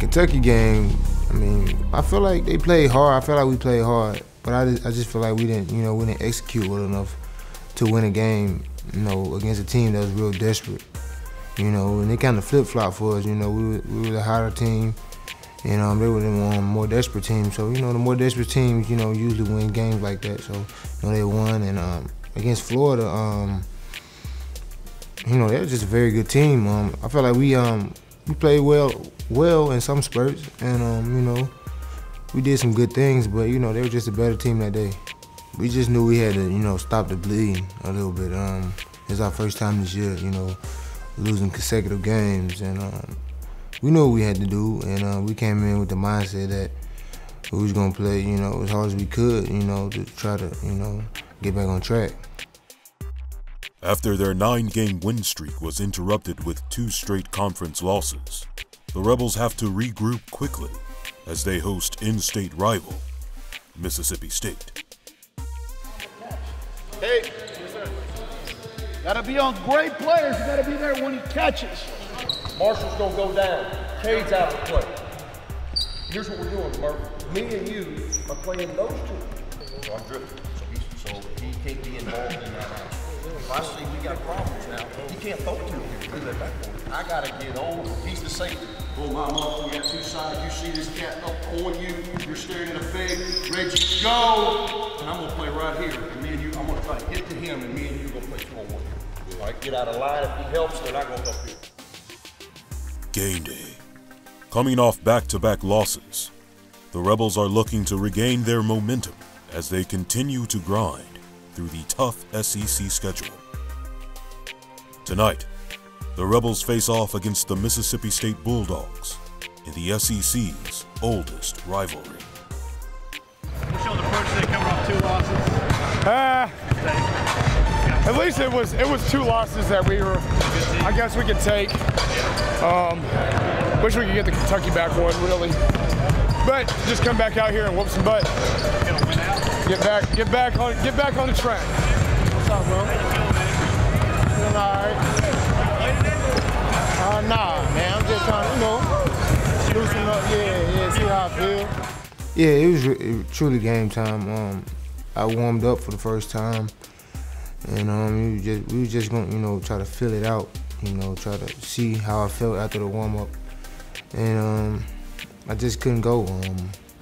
Kentucky game, I mean, I feel like they played hard. I feel like we played hard, but I just feel like we didn't execute well enough to win a game, against a team that was real desperate. And they kind of flip-flopped for us. We were the hotter team, and they were the more desperate team. So, the more desperate teams, usually win games like that. So, they won. And against Florida, they were just a very good team. I feel like we played well in some spurts, and we did some good things. But they were just a better team that day. We just knew we had to, stop the bleeding a little bit. It's our first time this year, losing consecutive games, and we knew what we had to do, and we came in with the mindset that we was gonna play, as hard as we could, to try to, get back on track. After their 9-game win streak was interrupted with 2 straight conference losses, the Rebels have to regroup quickly as they host in-state rival, Mississippi State. Hey. Gotta be on great players. You gotta be there when he catches. Marshall's gonna go down. Cade's out of the play. Here's what we're doing, Mark. Me and you are playing those 2. So I'm drifting. So he can't be involved in that. If I see we got problems now, he can't throw to him. I gotta get on. He's the safety. Pull my up. We got 2 sides. You see this cat up on you. You're staring at a big. Reggie, go! And I'm gonna play right here. And me and you, I'm gonna try to hit to him, and me and you are gonna play 2-on-1. All right, get out of line. If he helps, they're not gonna help you. Game day. Coming off back-to-back losses, the Rebels are looking to regain their momentum as they continue to grind through the tough SEC schedule. Tonight, the Rebels face off against the Mississippi State Bulldogs in the SEC's oldest rivalry. What's your approach today, coming off 2 losses? At least it was 2 losses that I guess we could take. Wish we could get the Kentucky back one, really. But just come back out here and whoop some butt. Get back on the track. What's up, bro? Feeling all right? Nah, man. I'm just trying to, loosen up. Yeah, see how I feel. Yeah, it was truly game time. I warmed up for the first time, and we was just gonna, try to fill it out. Try to see how I felt after the warm up, and I just couldn't go.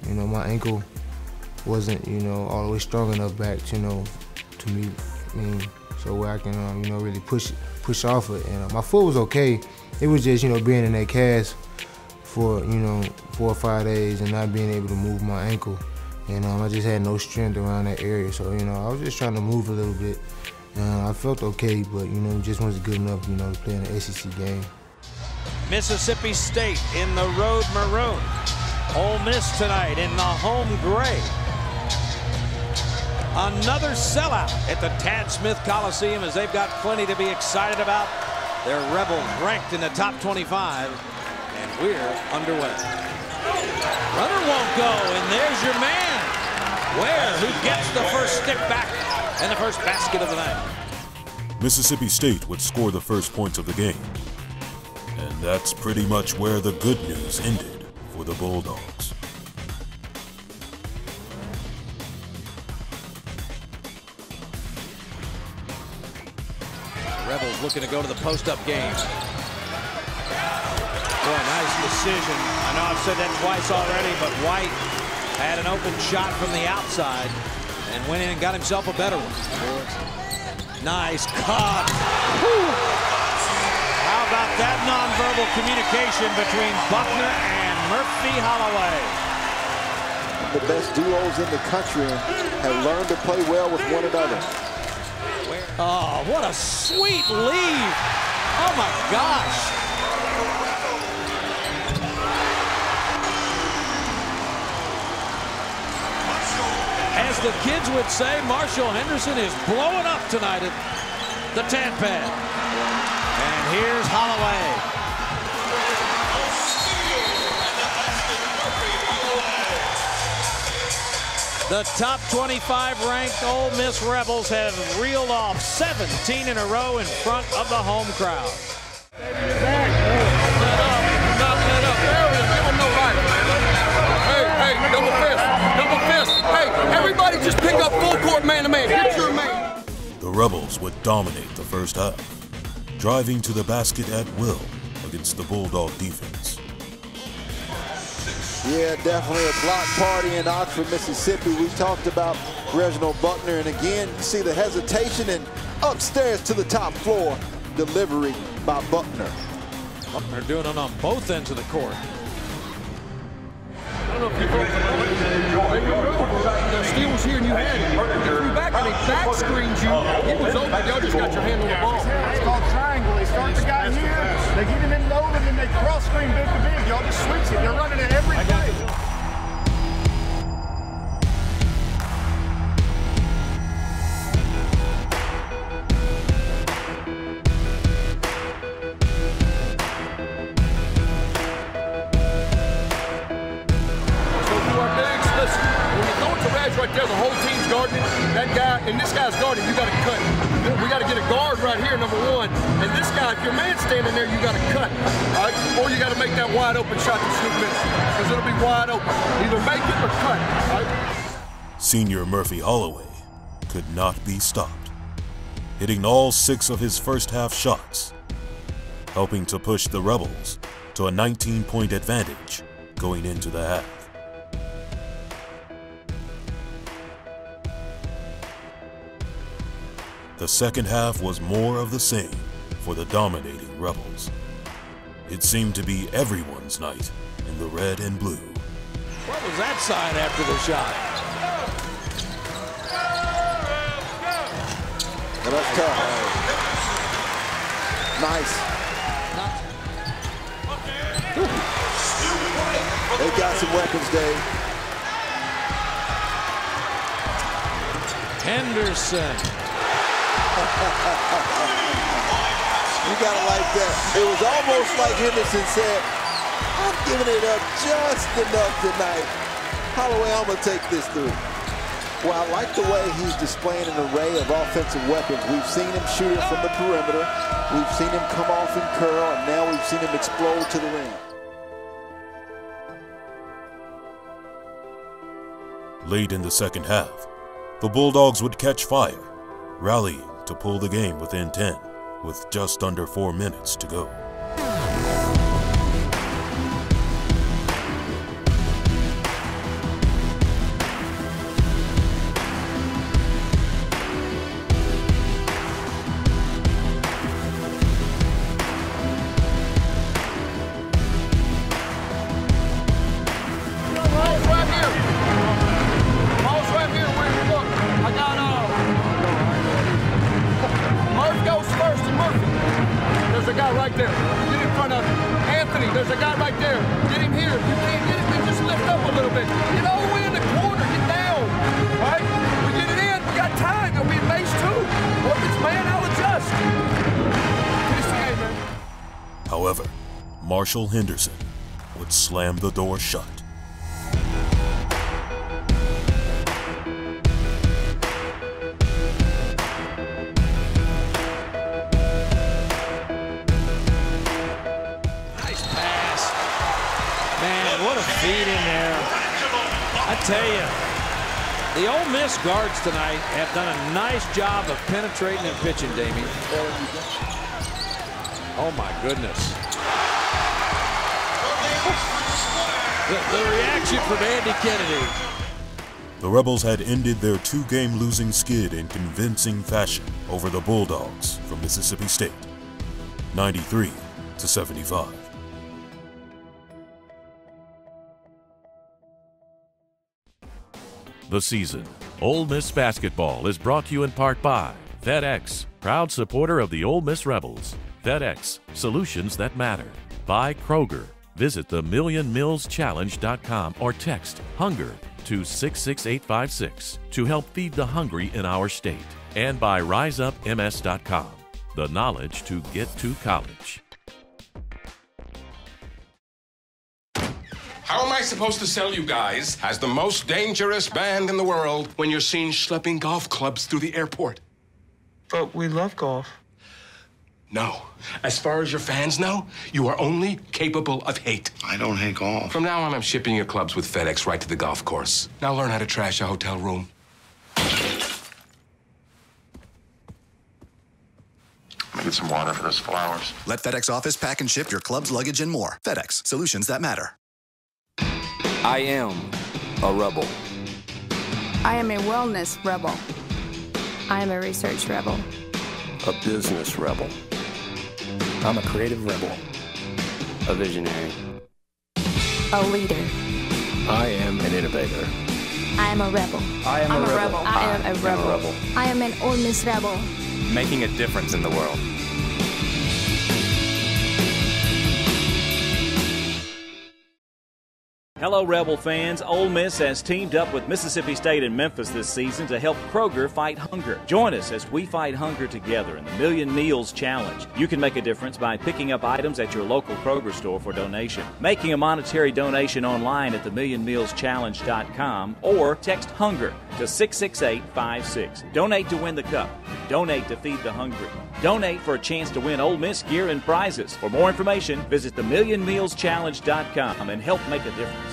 My ankle wasn't, all the way strong enough back, to me, so where I can, really push off it. And my foot was okay. It was just, being in that cast for, 4 or 5 days and not being able to move my ankle. And I just had no strength around that area. So, I was just trying to move a little bit. I felt okay, but, it just wasn't good enough, to play in the SEC game. Mississippi State in the road maroon. Ole Miss tonight in the home gray. Another sellout at the Tad Smith Coliseum as they've got plenty to be excited about. Their Rebels ranked in the top 25, and we're underway. Runner won't go, and there's your man, Ware, who gets the first stick back and the first basket of the night. Mississippi State would score the first points of the game. And that's pretty much where the good news ended for the Bulldogs. The Rebels looking to go to the post-up game. Boy, nice decision. I know I've said that twice already, but White had an open shot from the outside and went in and got himself a better one. Nice cut. Whew. How about that nonverbal communication between Buckner and Murphy Holloway? The best duos in the country and have learned to play well with one another. Oh, what a sweet lead. Oh my gosh. As the kids would say, Marshall Henderson is blowing up tonight at the tan pad. And here's Holloway. The top 25 ranked Ole Miss Rebels have reeled off 17 in a row in front of the home crowd. Not let up. There it is. Give him no Rebels would dominate the first half, driving to the basket at will against the Bulldog defense. Yeah, definitely a block party in Oxford, Mississippi. We talked about Reginald Buckner, and again, you see the hesitation and upstairs to the top floor delivery by Buckner. Buckner doing it on both ends of the court. I don't know if you folks know it. The steal was here and you had it. He threw back and he back screened you. He was open. Y'all just got your hand on the ball. It's called triangle. They start the guy here, they get him in low, and then they cross screen big to big. Y'all just switch it. They're running it every play. Right there, the whole team's guarding it. That guy, and this guy's guarding, you got to cut. We got to get a guard right here, number one. And this guy, if your man's standing there, you got to cut. All right? Or you got to make that wide open shot to Snoop misses. Because it'll be wide open. Either make it or cut. All right? Senior Murphy Holloway could not be stopped, hitting all 6 of his first half shots, helping to push the Rebels to a 19-point advantage going into the half. The second half was more of the same for the dominating Rebels. It seemed to be everyone's night in the red and blue. What was that sign after the shot? Well, that's tough. Nice. They got some weapons, Dave. Henderson. You gotta like that. It was almost like Henderson said, I'm giving it up just enough tonight. Holloway, I'm gonna take this through. Well, I like the way he's displaying an array of offensive weapons. We've seen him shoot it from the perimeter. We've seen him come off and curl, and now we've seen him explode to the rim. Late in the second half, the Bulldogs would catch fire, rallying to pull the game within 10 with just under 4 minutes to go. Right there. Get in front of him. Anthony, there's a guy right there. Get him here. You can't get it, then just lift up a little bit. Get all the way in the corner. Get down. All right? We get it in. We got time. There'll be a base too. Or if it's man, I'll adjust. Finish the game, man. However, Marshall Henderson would slam the door shut. Feet in there. I tell you, the Ole Miss guards tonight have done a nice job of penetrating and pitching, Damien. Oh my goodness. The reaction from Andy Kennedy. The Rebels had ended their 2-game losing skid in convincing fashion over the Bulldogs from Mississippi State, 93-75. The season. Ole Miss basketball is brought to you in part by FedEx, proud supporter of the Ole Miss Rebels. FedEx, solutions that matter. By Kroger. Visit themillionmealschallenge.com or text HUNGER to 66856 to help feed the hungry in our state. And by RiseUpMS.com, the knowledge to get to college. How am I supposed to sell you guys as the most dangerous band in the world when you're seen schlepping golf clubs through the airport? But we love golf. No. As far as your fans know, you are only capable of hate. I don't hate golf. From now on, I'm shipping your clubs with FedEx right to the golf course. Now learn how to trash a hotel room. get some water for those flowers. Let FedEx Office pack and ship your club's luggage and more. FedEx, solutions that matter. I am a rebel. I am a wellness rebel. I am a research rebel. A business rebel. I'm a creative rebel. A visionary. A leader. I am an innovator. I am a rebel. I am a rebel. I am a rebel. I am an Ole Miss rebel. Making a difference in the world. Hello, Rebel fans. Ole Miss has teamed up with Mississippi State and Memphis this season to help Kroger fight hunger. Join us as we fight hunger together in the Million Meals Challenge. You can make a difference by picking up items at your local Kroger store for donation, making a monetary donation online at themillionmealschallenge.com, or text HUNGER to 66856. Donate to win the cup. Donate to feed the hungry. Donate for a chance to win Ole Miss gear and prizes. For more information, visit themillionmealschallenge.com and help make a difference.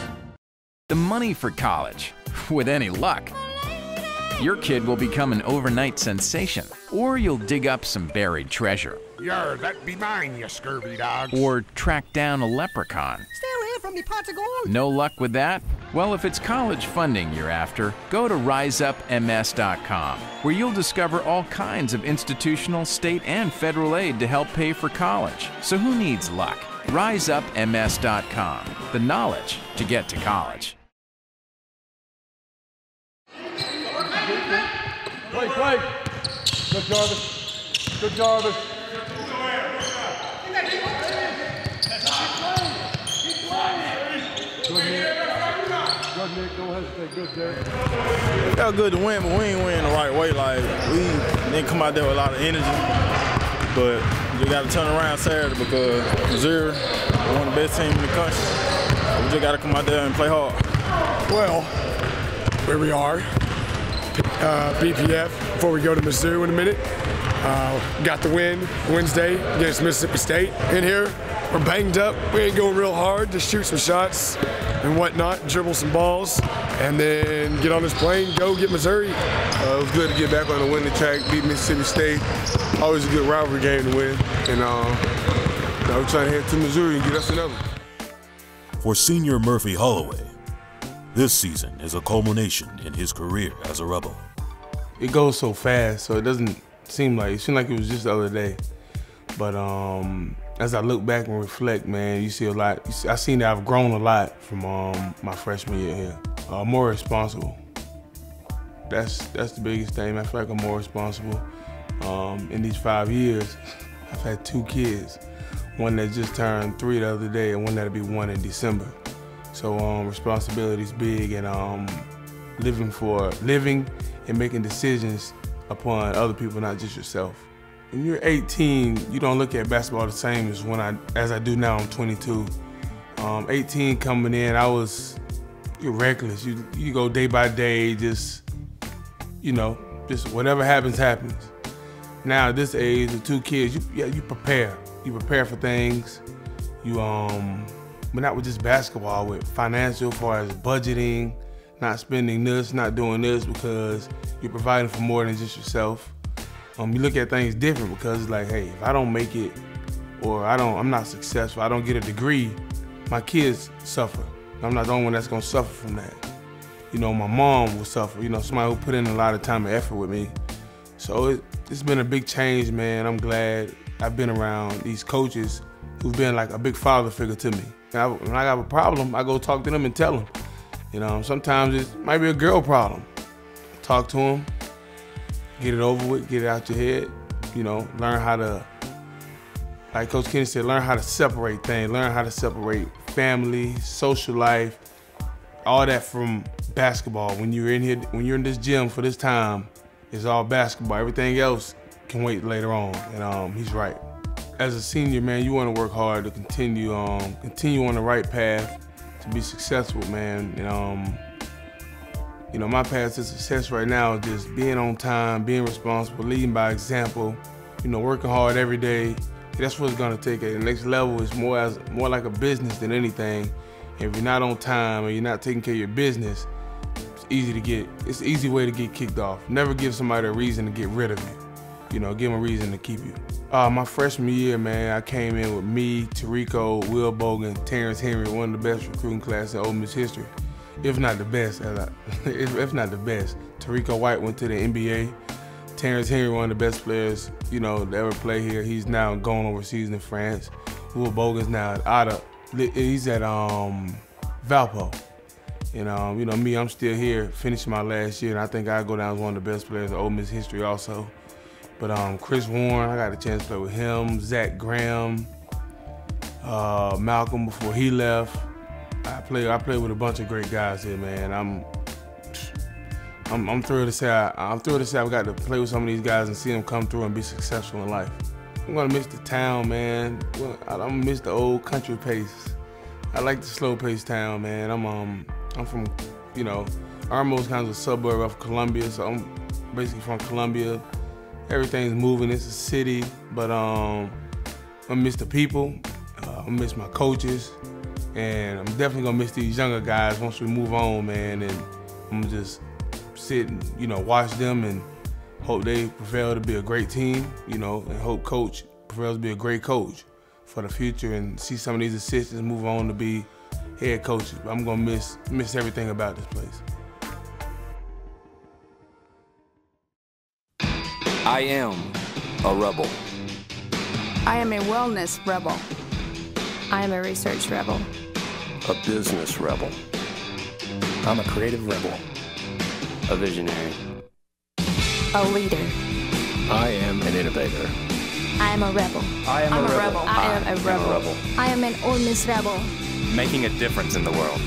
The money for college. With any luck, your kid will become an overnight sensation, or you'll dig up some buried treasure. Yar, that be mine, you scurvy dog. Or track down a leprechaun. Stay away from me pots of gold. No luck with that? Well, if it's college funding you're after, go to riseupms.com, where you'll discover all kinds of institutional, state, and federal aid to help pay for college. So who needs luck? riseupms.com, the knowledge to get to college. Play. Good, Jarvis. Good, Jarvis. Good, Nick. Don't hesitate. Good, Derek. It felt good to win, but we ain't win the right way. Like, we didn't come out there with a lot of energy. But we got to turn around Saturday because Missouri is one of the best teams in the country. We just got to come out there and play hard. Well, where we are, BPF, before we go to Missouri in a minute. Got the win Wednesday against Mississippi State in here. We're banged up. We ain't going real hard. Just shoot some shots and whatnot, dribble some balls, and then get on this plane, go get Missouri. It was good to get back on the winning track, beat Mississippi State. Always a good rivalry game to win. And now we're trying to head to Missouri and get us another. For senior Murphy Holloway, this season is a culmination in his career as a Rebel. It goes so fast, so it doesn't seem like it was just the other day. But as I look back and reflect, man, you see a lot. I seen that I've grown a lot from my freshman year here. More responsible. That's the biggest thing. I feel like I'm more responsible. In these 5 years, I've had 2 kids. One that just turned 3 the other day, and one that'll be 1 in December. So responsibility's big, and living and making decisions upon other people, not just yourself. When you're 18, you don't look at basketball the same as I do now. I'm 22. 18 coming in, you're reckless. You go day by day, just whatever happens, happens. Now at this age with 2 kids, you prepare. You prepare for things. But not with just basketball, with financial, as far as budgeting, not spending this, not doing this, because you're providing for more than just yourself. You look at things different because it's like, hey, if I don't make it, or I'm not successful, I don't get a degree, my kids suffer. I'm not the only one that's gonna suffer from that. My mom will suffer, somebody who put in a lot of time and effort with me. So it's been a big change, man. I'm glad I've been around these coaches who've been like a big father figure to me. When I have a problem, I go talk to them and tell them. Sometimes it might be a girl problem. Talk to them, get it over with, get it out your head. Learn how to, like Coach Kenny said, learn how to separate things, learn how to separate family, social life, all that from basketball. When you're in this gym for this time, it's all basketball. Everything else can wait later on, and he's right. As a senior, man, you want to work hard to continue on the right path to be successful, man. My path to success right now is just being on time, being responsible, leading by example, working hard every day. That's what it's gonna take. At the next level is more like a business than anything. If you're not on time or you're not taking care of your business, it's an easy way to get kicked off. Never give somebody a reason to get rid of you. you know, give them a reason to keep you. My freshman year, man, I came in with me, Tarico, Will Bogan, Terrence Henry, one of the best recruiting classes in Ole Miss history, if not the best. If not the best. Tarico White went to the NBA. Terrence Henry, one of the best players, you know, to ever play here. He's now going overseas in France. Will Bogan's now he's at Valpo. And you know me, I'm still here, finishing my last year, and I think I go down as one of the best players in Ole Miss history also. But Chris Warren, I got a chance to play with him, Zach Graham, Malcolm before he left. I played with a bunch of great guys here, man. I'm thrilled to say I got to play with some of these guys and see them come through and be successful in life. I'm gonna miss the town, man. I'm gonna miss the old country pace. I like the slow-paced town, man. I'm from, you know, Irmo's kind of a suburb of Columbia, so I'm basically from Columbia. Everything's moving. It's a city, but I miss the people. I miss my coaches, and I'm definitely gonna miss these younger guys once we move on, man. And I'm gonna just sit and, you know, watch them and hope they prevail to be a great team, you know, and hope coach prevails to be a great coach for the future, and see some of these assistants move on to be head coaches. But I'm gonna miss everything about this place. I am a rebel. I am a wellness rebel. I am a research rebel. A business rebel. I'm a creative rebel. A visionary. A leader. I am an innovator. I am a rebel. I am a rebel. I am a rebel. I am an Ole Miss rebel. Making a difference in the world.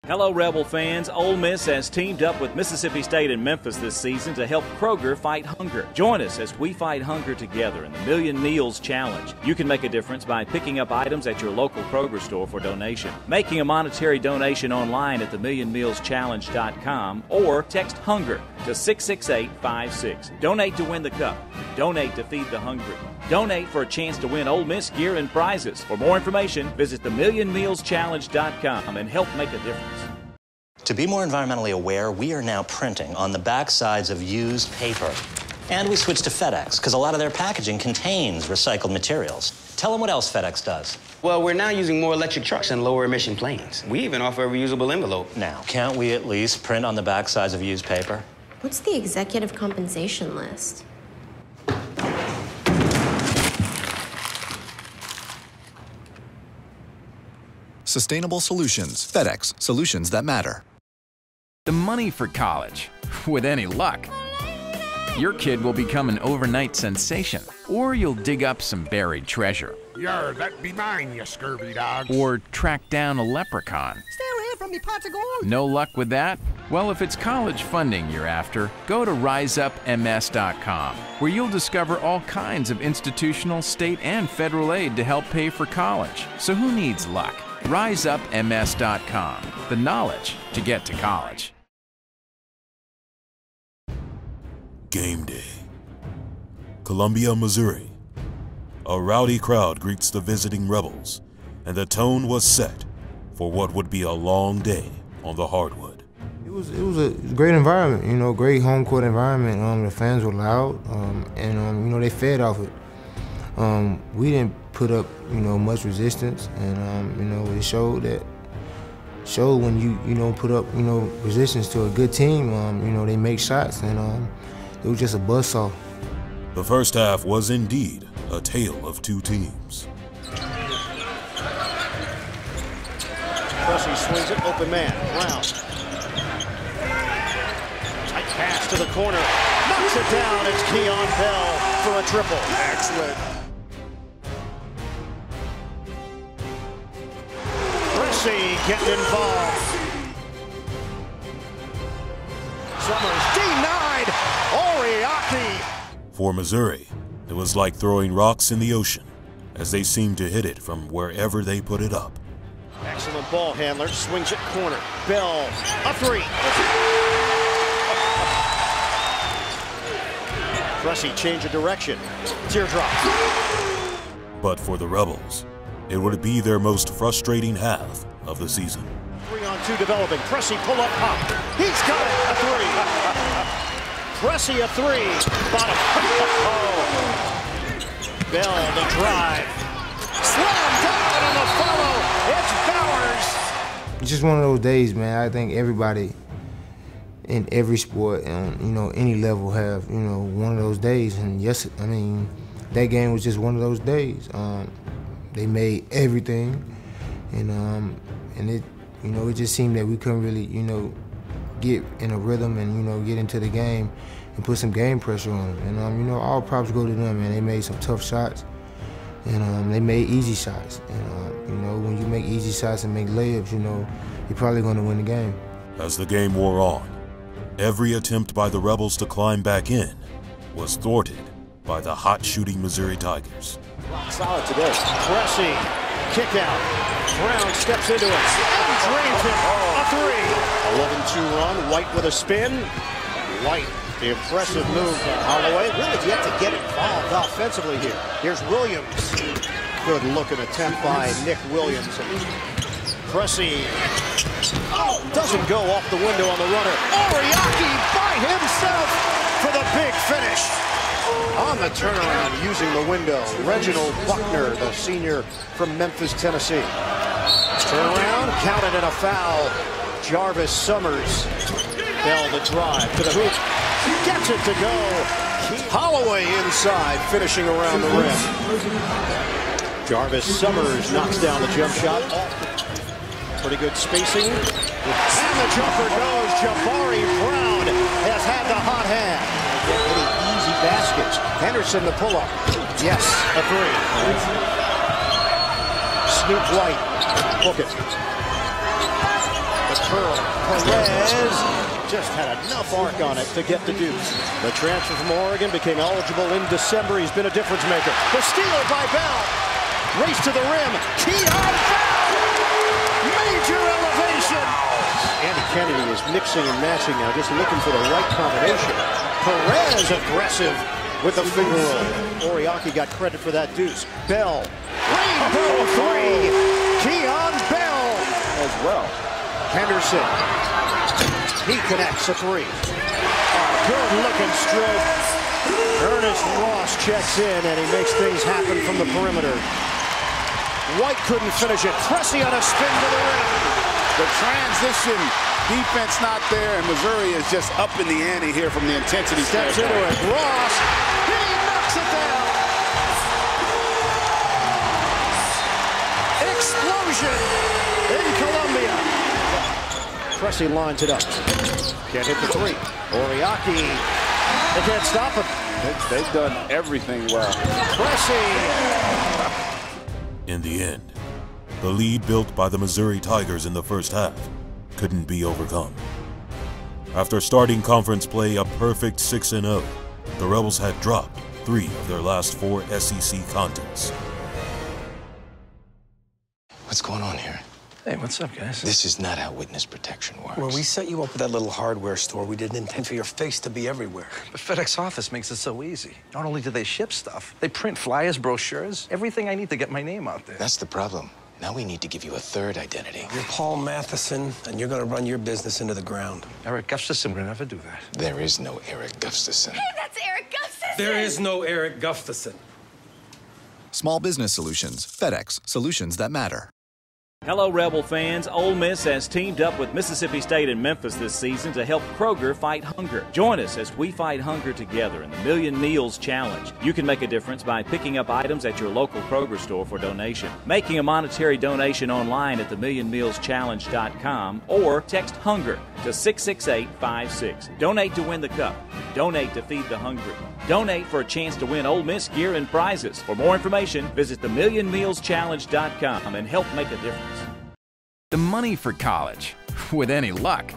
Hello, Rebel fans. Ole Miss has teamed up with Mississippi State and Memphis this season to help Kroger fight hunger. Join us as we fight hunger together in the Million Meals Challenge. You can make a difference by picking up items at your local Kroger store for donation, making a monetary donation online at themillionmealschallenge.com, or text HUNGER to 66856. Donate to win the cup. Donate to feed the hungry. Donate for a chance to win Ole Miss gear and prizes. For more information, visit themillionmealschallenge.com and help make a difference. To be more environmentally aware, we are now printing on the back sides of used paper. And we switched to FedEx, because a lot of their packaging contains recycled materials. Tell them what else FedEx does. Well, we're now using more electric trucks and lower emission planes. We even offer a reusable envelope. Now, can't we at least print on the back sides of used paper? What's the executive compensation list? Sustainable solutions. FedEx. Solutions that matter. The money for college. With any luck, your kid will become an overnight sensation, or you'll dig up some buried treasure. Yar, that be mine, you scurvy dogs. Or track down a leprechaun. Stay away from me, pots of gold. No luck with that? Well, if it's college funding you're after, go to riseupms.com, where you'll discover all kinds of institutional, state, and federal aid to help pay for college. So who needs luck? riseupms.com, the knowledge to get to college. Game day. Columbia, Missouri. A rowdy crowd greets the visiting Rebels, and the tone was set for what would be a long day on the hardwood. It was a great environment, you know, great home court environment. The fans were loud, and you know, they fed off it. We didn't put up, you know, much resistance, and you know, it showed when you know, put up, you know, resistance to a good team. You know, they make shots, and it was just a buzzsaw. The first half was indeed a tale of two teams. Pressey swings it, open man, Brown. Tight pass to the corner, knocks it down. It's Keon Bell for a triple. Excellent. Pressey getting involved. Summers denied. Oriaki. For Missouri, it was like throwing rocks in the ocean, as they seemed to hit it from wherever they put it up. Excellent ball handler, swings it corner. Bell, a three. Pressey change of direction. Teardrop. But for the Rebels, it would be their most frustrating half of the season. 3-on-2 2 developing. Pressey pull-up pop. He's got it. A 3. Pressey a 3. Bottom. Bell the drive. Slam down on the follow. It's Bowers. It's just one of those days, man. I think everybody in every sport and any level have one of those days. And yes, I mean that game was just one of those days. They made everything, and it it just seemed that we couldn't really get in a rhythm and get into the game and put some game pressure on them. And all props go to them, man. They made some tough shots, and they made easy shots. And when you make easy shots and make layups, you're probably going to win the game. As the game wore on, every attempt by the Rebels to climb back in was thwarted by the hot-shooting Missouri Tigers. Solid today. Pressey, kick out. Brown steps into it and drains it. A 3. 11-2 run. White with a spin. White, the impressive move. Holloway really yet to get involved offensively here. Here's Williams. Good looking attempt by Nick Williams. Pressey. Oh, doesn't go off the window on the runner. Oriaki by himself for the big finish. On the turnaround, using the window, Reginald Buckner, the senior from Memphis, Tennessee. Turnaround, counted in a foul. Jarvis Summers. Bell the drive to the hoop. Gets it to go. Holloway inside, finishing around the rim. Jarvis Summers knocks down the jump shot. Pretty good spacing. And the jumper goes. Jabari Brown has had the hot hand. Any easy baskets. Henderson the pull-up. Yes, a 3. Snoop White. Book it. The curl. Perez just had enough arc on it to get the deuce. The transfer from Oregon became eligible in December. He's been a difference maker. The steal by Bell. Race to the rim. Keon Bell. Major elevation. Andy Kennedy is mixing and matching now, just looking for the right combination. Perez aggressive with the finger roll. Oriaki got credit for that deuce. Bell. Rainbow 3. Keon Bell as well. Henderson. He connects a 3. Good looking stroke. Ernest Ross checks in and he makes things happen from the perimeter. White couldn't finish it. Pressey on a spin to the rim. The transition defense not there, and Missouri is just up in the ante here from the intensity. Steps into it. Ross. He knocks it down. Explosion in Columbia. Pressey lines it up. Can't hit the 3. Oriaki. They can't stop him. They've done everything well. Pressey. In the end, the lead built by the Missouri Tigers in the first half couldn't be overcome. After starting conference play a perfect 6-0, the Rebels had dropped 3 of their last 4 SEC contests. What's going on here? Hey, what's up, guys? This is not how witness protection works. When we set you up with that little hardware store, we didn't intend for your face to be everywhere. But FedEx Office makes it so easy. Not only do they ship stuff, they print flyers, brochures, everything I need to get my name out there. That's the problem. Now we need to give you a third identity. You're Paul Matheson, and you're gonna run your business into the ground. Eric Gustafson would never do that. There is no Eric Gustafson. Hey, that's Eric Gustafson! There is no Eric Gustafson. Small Business Solutions. FedEx. Solutions that matter. Hello, Rebel fans. Ole Miss has teamed up with Mississippi State and Memphis this season to help Kroger fight hunger. Join us as we fight hunger together in the Million Meals Challenge. You can make a difference by picking up items at your local Kroger store for donation, making a monetary donation online at themillionmealschallenge.com, or text HUNGER to 66856. Donate to win the cup. Donate to feed the hungry. Donate for a chance to win Ole Miss gear and prizes. For more information, visit themillionmealschallenge.com and help make a difference. The money for college, with any luck.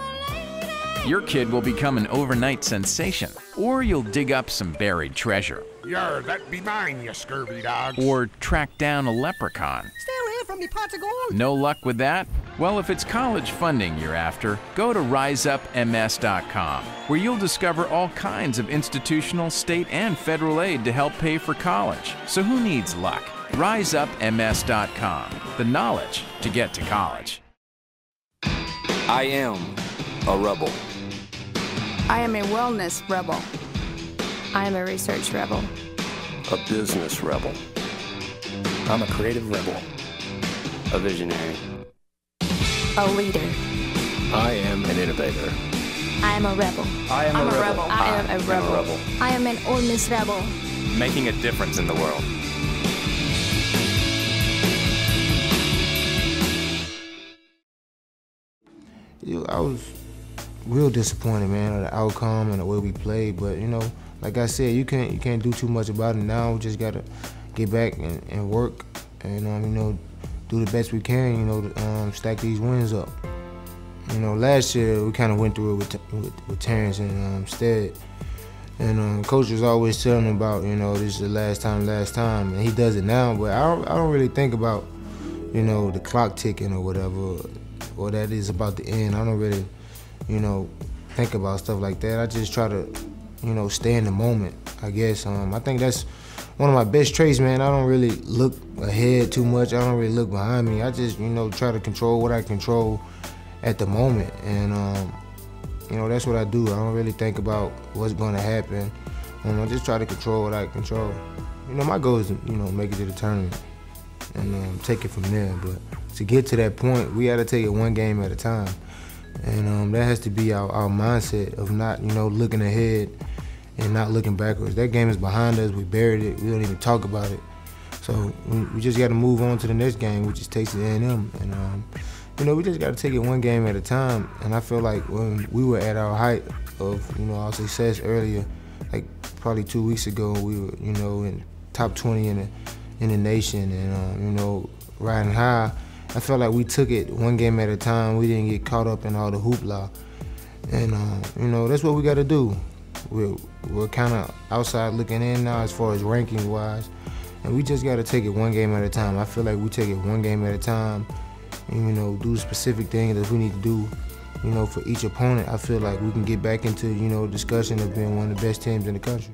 Your kid will become an overnight sensation, or you'll dig up some buried treasure. Yar, that be mine, you scurvy dogs. Or track down a leprechaun. Stay away from me pots of gold. No luck with that? Well, if it's college funding you're after, go to RiseUpMS.com, where you'll discover all kinds of institutional, state, and federal aid to help pay for college. So who needs luck? RiseUpMS.com, the knowledge to get to college. I am a rebel. I am a wellness rebel. I am a research rebel. A business rebel. I'm a creative rebel. A visionary. A leader. I am an innovator. I am a rebel. I am a rebel. I am a rebel. I am an Ole Miss rebel. Making a difference in the world. I was real disappointed, man, of the outcome and the way we played. But you know, like I said, you can't do too much about it now. We just gotta get back and work, and you know, do the best we can. You know, stack these wins up. You know, last year we kind of went through it with Terrence and Stead, and coach was always telling him about, you know, this is the last time, and he does it now. But I don't really think about, you know, the clock ticking or whatever, or that is about the end. I don't really, you know, think about stuff like that. I just try to, you know, stay in the moment, I guess. I think that's one of my best traits, man. I don't really look ahead too much. I don't really look behind me. I just, you know, try to control what I control at the moment. And, you know, that's what I do. I don't really think about what's going to happen. I just try to control what I control. You know, my goal is to, you know, make it to the tournament and take it from there. But to get to that point, we got to take it one game at a time. And that has to be our mindset of not, you know, looking ahead and not looking backwards. That game is behind us. We buried it. We don't even talk about it. So we just got to move on to the next game, which is Texas A&M. And, you know, we just got to take it one game at a time. And I feel like when we were at our height of, you know, our success earlier, like probably 2 weeks ago, we were, you know, in top 20 in the nation and, you know, riding high. I felt like we took it one game at a time. We didn't get caught up in all the hoopla. And, you know, that's what we got to do. We're kind of outside looking in now as far as ranking-wise. And we just got to take it one game at a time. I feel like we take it one game at a time and, you know, do specific things that we need to do, you know, for each opponent. I feel like we can get back into, you know, discussion of being one of the best teams in the country.